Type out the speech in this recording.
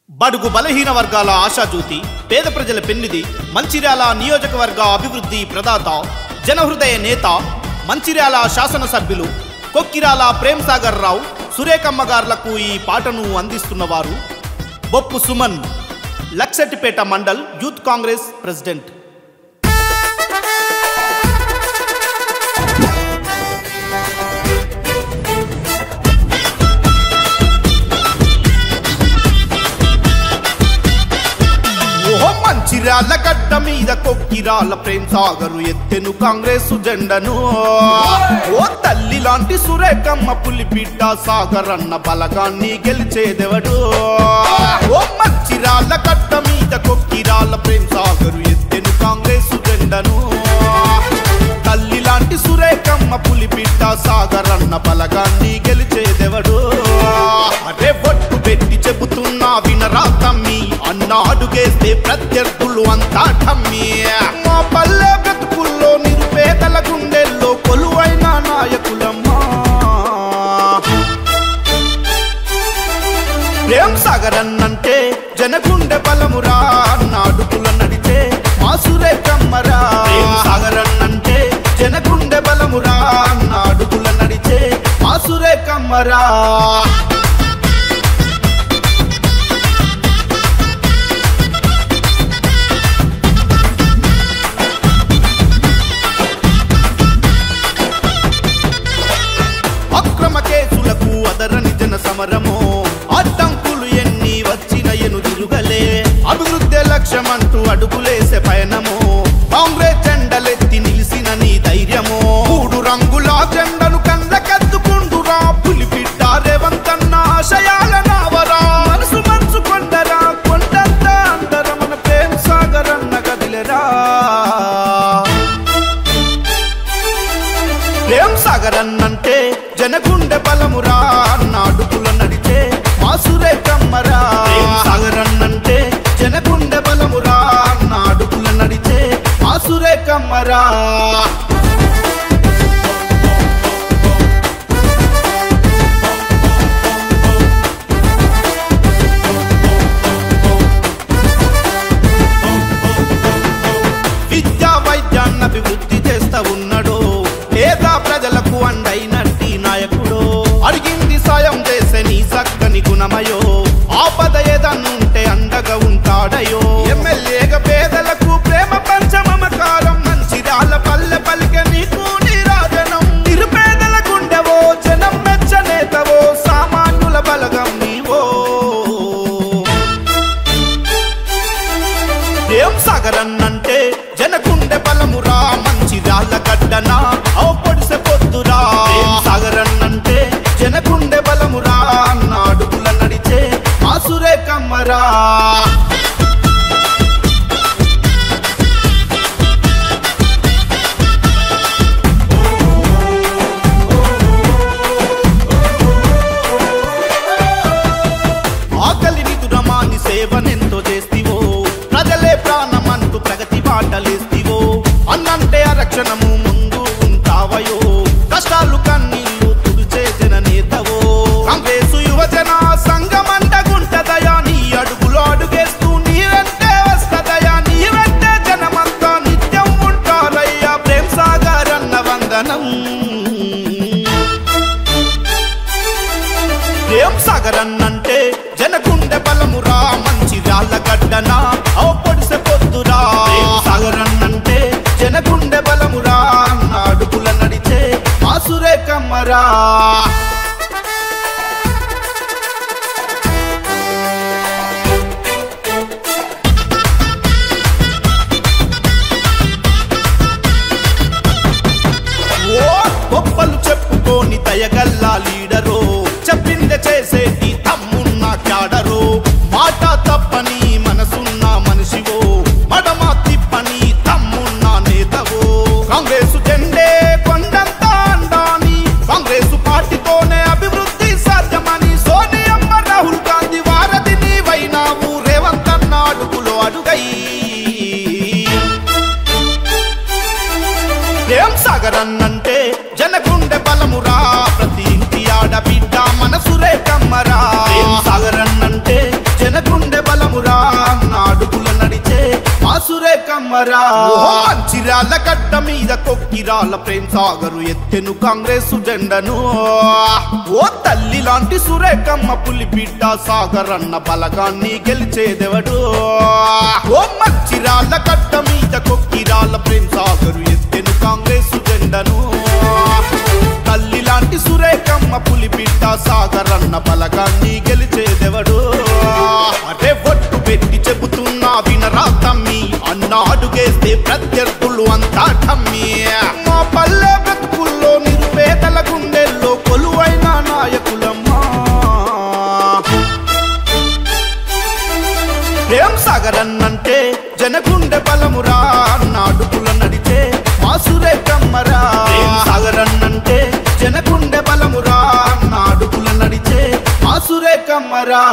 బడుగు బలహీన వర్గాల ఆశాజ్యోతి, పేద ప్రజల పెన్నిది, మంచిర్యాల నియోజకవర్గ అభివృద్ధి ప్రదాత, జనహృదయ నేత, మంచిర్యాల శాసనసభ్యులు కొక్కిరాల ప్రేమ్ సాగర్ రావు సురేఖమ్మ గార్లకు ఈ పాటను అందిస్తున్నవారు బొప్పు సుమన్, లక్సెట్టిపేట మండల్ యూత్ కాంగ్రెస్ ప్రెసిడెంట్. మంచిర్యాల గడ్డ మీద కొక్కిరాల ప్రేమ్ సాగరు ఎత్తెను కాంగ్రెస్ జెండను. ఓ తల్లి లాంటి సురేఖమ్మ పులిపిట్ట సాగర్ అన్న బలగాన్ని గెలిచేదెవడు. ఓ మంచిర్యాల గడ్డ మీద కొక్కిరాల ప్రేమ్ సాగరు ఎత్తెను కాంగ్రెస్ జెండను. తల్లి లాంటి సురేఖమ్మ పులిపిట్ట సాగర్ అన్న బలగాన్ని గెలిచేదెవడు. అరే బొట్టు పెట్టి చెబుతున్నా వినరా తమ్మి, అన్న అడుగేస్తే ప్రత్యర్థులు అంతా ఠమ్మి. మా పల్లె బ్రతుకుల్లో నిరుపేదల గుండెల్లో కొలువైన నాయకులమ్మా. ప్రేమ్ సాగర్ అన్నంటే జనగుండె బలమురా, అన్న అడుగుల నడిచే మా సురేఖమ్మరా. ప్రేమ్ సాగర్ అన్నంటే జనగుండె బలమురా, అన్న అడుగుల నడిచే మా సురేఖమ్మరా. అక్రమ కేసులకు అదరని జన సమరమో, అడ్డంకులు ఎన్ని వచ్చిన ఎనుదిరుగలే. అభివృద్ధి లక్ష్యమంటూ అడుగులేసే పయనమో, కాంగ్రెస్ జెండలెత్తి నిలిసిన నీ ధైర్యమో. మూడు రంగుల జెండను కళ్ళకెత్తుకుండురా, పులిపిట్ట రేవంతన్న ఆశయాల నావరా. మనసు మనసు కొండరా, కొండంత అందర మన ప్రేమ్ సాగర్ అన్న కదిలేరా. ప్రేమ్ సాగర్ అన్నంటే జనగుండె బలమురా, అన్న అడుగుల నడిచే మా సురేఖమ్మరా. ప్రేమ్ సాగర్ అన్నంటే జనగుండె బలమురా, అన్న అడుగుల నడిచే మా సురేఖమ్మరా. విద్యా వైద్యాన్ని అభివృద్ధి చేస్తా ఉన్నాడు, పేద ప్రజలకు అండైనట్టి నాయకుడు. అడిగింది సాయం చేసే నీ చక్కని గుణమయో, ఆపద ఏదన్నుంటే అండగా ఉంటాడయో. ఎమ్మెల్యేగా పేదలకు ప్రేమ పంచమమకారం, మంచిర్యాల పల్లె పలికే నీకు నీరాజనం. నిరుపేదల గుండెవో, జనం మెచ్చనేతవో, సామాన్యుల బలగం నీవో. ప్రేమ్ సాగర్ అన్నంటే జనగుండె బలమురా, మంచిర్యాల గడ్డనా ఓ పొడిసె పొద్దురా. ప్రేమ్ సాగర్ అన్నంటే జనగుండె బలమురా, అన్న అడుగుల నడిచే మా సురేఖమ్మరా. ఆకలిని దురమాని సేవనెంతో చేస్తివో, ప్రజలే ప్రాణమంటూ ప్రగతి బాటలేస్తివో. అన్నంటే అరక్షణము ముందు ఉంటావయో, కష్టాలు కన్నీళ్లు తుడిచే జననేతవో. కాంగ్రెసు యువజన సంఘమంటగుంటదయా, నీ అడుగులో అడుగేస్తూ నీ వెంటే వస్తదయా. నీ వెంటే జనమంతా నిత్యం ఉంటారయ్యా, ప్రేమ్ సాగర్ అన్న వందనం. ప్రేమ్ సాగర్ అన్నంటే జనగుండె బలమురా, మంచిర్యాల గడ్డనా ఓ పొడిసె పొద్దురా. ప్రేమ్ సాగర్ అన్నంటే జనగుండె బలమురా, అన్న అడుగుల నడిచే మా సురేఖమ్మరా. ఓ గొప్పలు చెప్పుకోని దయగల్లా లీడరో, చెప్పిందే చేసేటి తమ్మున్న క్యాడరో. మాట తప్పని మనసున్న మనిషివో, మడమ తిప్పని తమ్మున్న నేతవో. కాంగ్రెసు జెండే కొండంత అండాని, కాంగ్రెసు పార్టీ కమ్మరా మంచిర్యాల గడ్డ మీద కొక్కిరాల ప్రేమ్ సాగరు ఎత్తెను కాంగ్రెస్ జెండను ఓ తల్లి లాంటి సురేఖమ్మ పులిబిడ్డ సాగర్ అన్న బలగాన్ని గెలిచేదెవడు ఓ మంచిర్యాల గడ్డ మీద కొక్కిరాల ప్రేమ్ సాగరు ఎత్తెను కాంగ్రెస్ జెండను తల్లి లాంటి సురేఖమ్మ పులిబిడ్డ సాగర్ అన్న బలగాన్ని గెలిచేదెవడు అదే ఒట్టు పెట్టి చెబుతున్నా వినరా తమ్మి అన్న అడుగేస్తే ప్రత్యర్థులు అంతా ఠమ్మి మా పల్లె బ్రతుకుల్లో నిరుపేదల గుండెల్లో కొలువైన నాయకులమ్మా ప్రేమ్ సాగర్ అన్నంటే జనగుండె బలమురా అన్న అడుగుల నడిచే మా సురేఖమ్మరా ప్రేమ్ సాగర్ అన్నంటే జనగుండె బలమురా అన్న అడుగుల నడిచే మా సురేఖమ్మరా